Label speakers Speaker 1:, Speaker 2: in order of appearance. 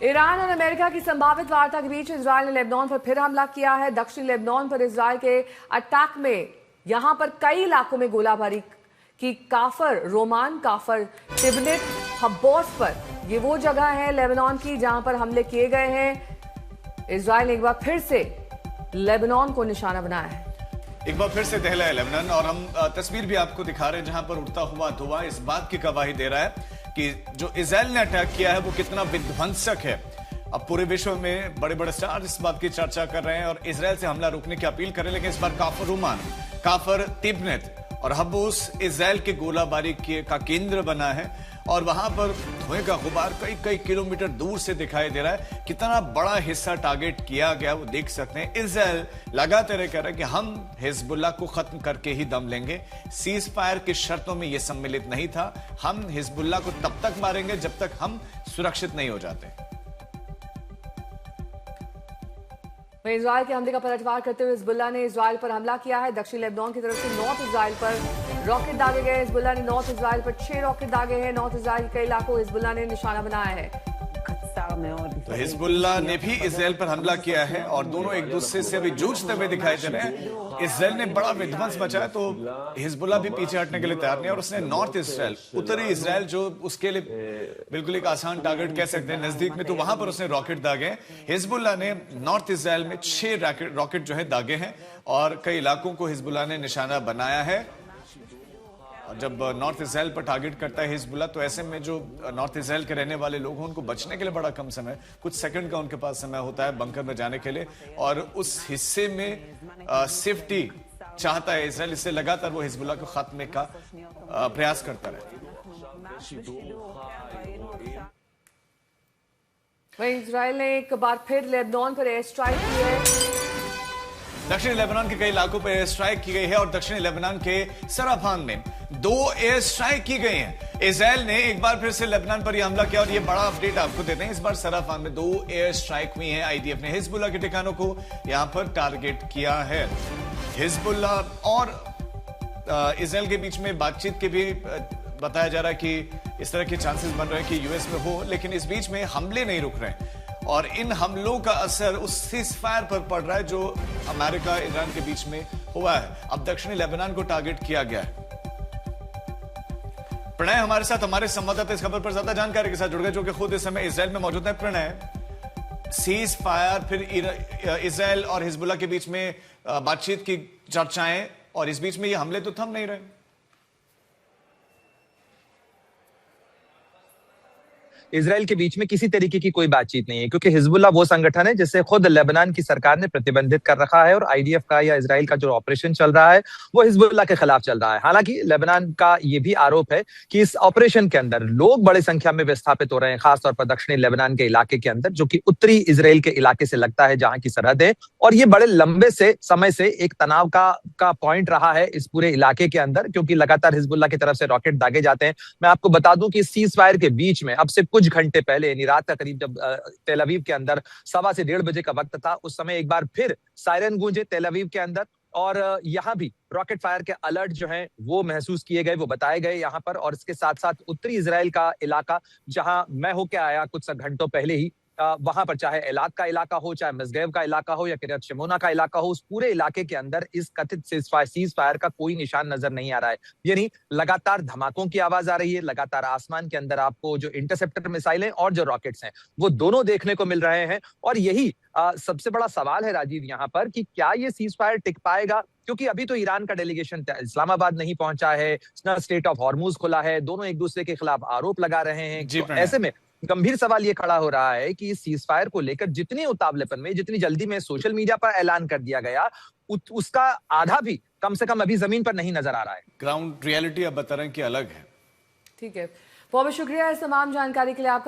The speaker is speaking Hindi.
Speaker 1: ईरान और अमेरिका की संभावित वार्ता के बीच इजरायल ने लेबनान पर फिर हमला किया है। दक्षिणी लेबनान पर इजरायल के अटैक में यहां पर कई इलाकों में गोलाबारी की। काफर रोमान, काफर तिबनित, हब्बोस पर ये वो जगह है लेबनान की जहां पर हमले किए गए हैं। इजरायल ने एक बार फिर से लेबनान को निशाना बनाया है।
Speaker 2: एक बार फिर से दहला है लेबनान, और हम तस्वीर भी आपको दिखा रहे हैं जहां पर उड़ता हुआ धुआं इस बात की गवाही दे रहा है कि जो इजरायल ने अटैक किया है वो कितना विध्वंसक है। अब पूरे विश्व में बड़े बड़े स्टार इस बात की चर्चा कर रहे हैं और इजरायल से हमला रोकने की अपील कर रहे हैं, लेकिन इस बार काफर रोमान, काफर तिबनित और हब्बोस इजरायल के गोलाबारी का केंद्र बना है और वहां पर धुएं का गुबार कई कई किलोमीटर दूर से दिखाई दे रहा है। कितना बड़ा हिस्सा टारगेट किया गया वो देख सकते हैं। इजरायल लगातार कह रहा है कि हम हिजबुल्लाह को खत्म करके ही दम लेंगे। सीज फायर की शर्तों में यह सम्मिलित नहीं था। हम हिजबुल्लाह को तब तक मारेंगे जब तक हम सुरक्षित नहीं हो जाते।
Speaker 1: इजरायल के हमले का पलटवार करते हुए हिजबुल्लाह ने इजरायल पर हमला किया है। दक्षिण लेबनान की तरफ से नॉर्थ इजरायल पर रॉकेट दागे गए। हिजबुल्लाह ने नॉर्थ इजरायल पर 6 रॉकेट दागे हैं। नॉर्थ इजरायल के कई इलाकों हिजबुल्लाह ने निशाना बनाया है।
Speaker 2: तो हिजबुल्लाह ने भी इजरायल पर हमला किया है और दोनों एक दूसरे से अभी जूझते हुए दिखाई दे रहे हैं। इजरायल ने बड़ा विध्वंस मचाया तो हिजबुल्लाह भी पीछे हटने के लिए तैयार नहीं, और उसने नॉर्थ इजरायल, उत्तरी इजरायल जो उसके लिए बिल्कुल एक आसान टारगेट कह सकते हैं नजदीक में, तो वहां पर उसने रॉकेट दागे। हिजबुल्लाह ने नॉर्थ इजरायल में 6 रॉकेट जो है दागे हैं और कई इलाकों को हिजबुल्लाह ने निशाना बनाया है। जब नॉर्थ इजरायल पर टारगेट करता है हिजबुल्लाह तो ऐसे में जो नॉर्थ इजरायल के रहने वाले लोग हैं उनको बचने के लिए बड़ा कम समय, कुछ सेकंड का उनके पास समय होता है बंकर में जाने के लिए, और उस हिस्से में सेफ्टी चाहता है इजरायल। इससे लगातार वो हिजबुल्लाह को खात्मे का प्रयास करता रहे।
Speaker 1: वहीं इजरायल ने एक बार फिर लेबनान पर एयर स्ट्राइक की है।
Speaker 2: दक्षिणी लेबनान के कई इलाकों पर एयर स्ट्राइक की गई है और दक्षिणी लेबनान के सराफान में 2 एयर स्ट्राइक की गई हैं। इजरायल ने एक बार फिर से लेबनान पर यह हमला किया और यह बड़ा अपडेट आपको देते हैं। इस बार सराफान में 2 एयर स्ट्राइक हुई हैं। आईडीएफ ने हिजबुल्लाह के ठिकानों को यहां पर टारगेट किया है। हिजबुल्लाह और इजरायल के बीच में बातचीत के भी बताया जा रहा है कि इस तरह के चांसेस बन रहे हैं कि यूएस में हो, लेकिन इस बीच में हमले नहीं रुक रहे और इन हमलों का असर उस सीज फायर पर पड़ रहा है जो अमेरिका ईरान के बीच में हुआ है। अब दक्षिणी लेबनान को टारगेट किया गया है। प्रणय हमारे साथ, हमारे संवाददाता इस खबर पर ज्यादा जानकारी के साथ जुड़ गए जो कि खुद इस समय इजरायल में मौजूद है। प्रणय, सीज फायर, फिर इजरायल और हिजबुल्लाह के बीच में बातचीत की चर्चाएं और इस बीच में ये हमले तो थम नहीं रहे।
Speaker 3: इजरायल के बीच में किसी तरीके की कोई बातचीत नहीं है क्योंकि हिजबुल्लाह वो संगठन है जिसे खुद लेबनान की सरकार ने प्रतिबंधित कर रखा है और आईडीएफ का या इजरायल का जो ऑपरेशन चल रहा है वो हिजबुल्लाह के खिलाफ चल रहा है। हालांकि लेबनान का ये भी आरोप है कि इस ऑपरेशन के अंदर लोग बड़ी संख्या में विस्थापित हो रहे हैं, खासतौर पर दक्षिणी लेबनान के इलाके के अंदर जो कि उत्तरी इजरायल के इलाके से लगता है जहां की सरहद है, और ये बड़े लंबे से समय से एक तनाव का पॉइंट रहा है इस पूरे इलाके के अंदर क्योंकि लगातार हिजबुल्लाह की तरफ से रॉकेट दागे जाते हैं। मैं आपको बता दूं कि सीज फायर के बीच में अब से कुछ घंटे पहले यानी रात का करीब जब तेल अवीव के अंदर 1:15 से 1:30 बजे का वक्त था, उस समय एक बार फिर सायरन गूंजे तेल अवीव के अंदर और यहां भी रॉकेट फायर के अलर्ट जो हैं वो महसूस किए गए, वो बताए गए यहां पर। और इसके साथ साथ उत्तरी इजरायल का इलाका जहां मैं होके आया कुछ घंटों पहले ही, वहां पर चाहे एलात का इलाका हो, चाहे मस्गैव का इलाका हो या किर्यत शिमोना का इलाका हो, उस पूरे इलाके के अंदर इस कथित सीज फायर का कोई निशान नजर नहीं आ रहा है। यानी लगातार धमाकों की आवाज आ रही है, लगातार आसमान के अंदर आपको जो इंटरसेप्टर मिसाइलें और जो रॉकेट्स हैं वो दोनों देखने को मिल रहे हैं। और यही सबसे बड़ा सवाल है राजीव यहाँ पर कि क्या ये सीज फायर टिक पाएगा, क्योंकि अभी तो ईरान का डेलीगेशन इस्लामाबाद नहीं पहुंचा है, स्टेट ऑफ हॉर्मुज खुला है, दोनों एक दूसरे के खिलाफ आरोप लगा रहे हैं। तो ऐसे में गंभीर सवाल ये खड़ा हो रहा है कि इस सीज फायर को लेकर जितनी उतावलेपन में, जितनी जल्दी में सोशल मीडिया पर ऐलान कर दिया गया, उसका आधा भी कम से कम अभी जमीन पर नहीं नजर आ रहा है।
Speaker 2: ग्राउंड रियलिटी अब बता रहे हैं कि अलग है।
Speaker 1: ठीक है, बहुत शुक्रिया इस तमाम जानकारी के लिए आपका।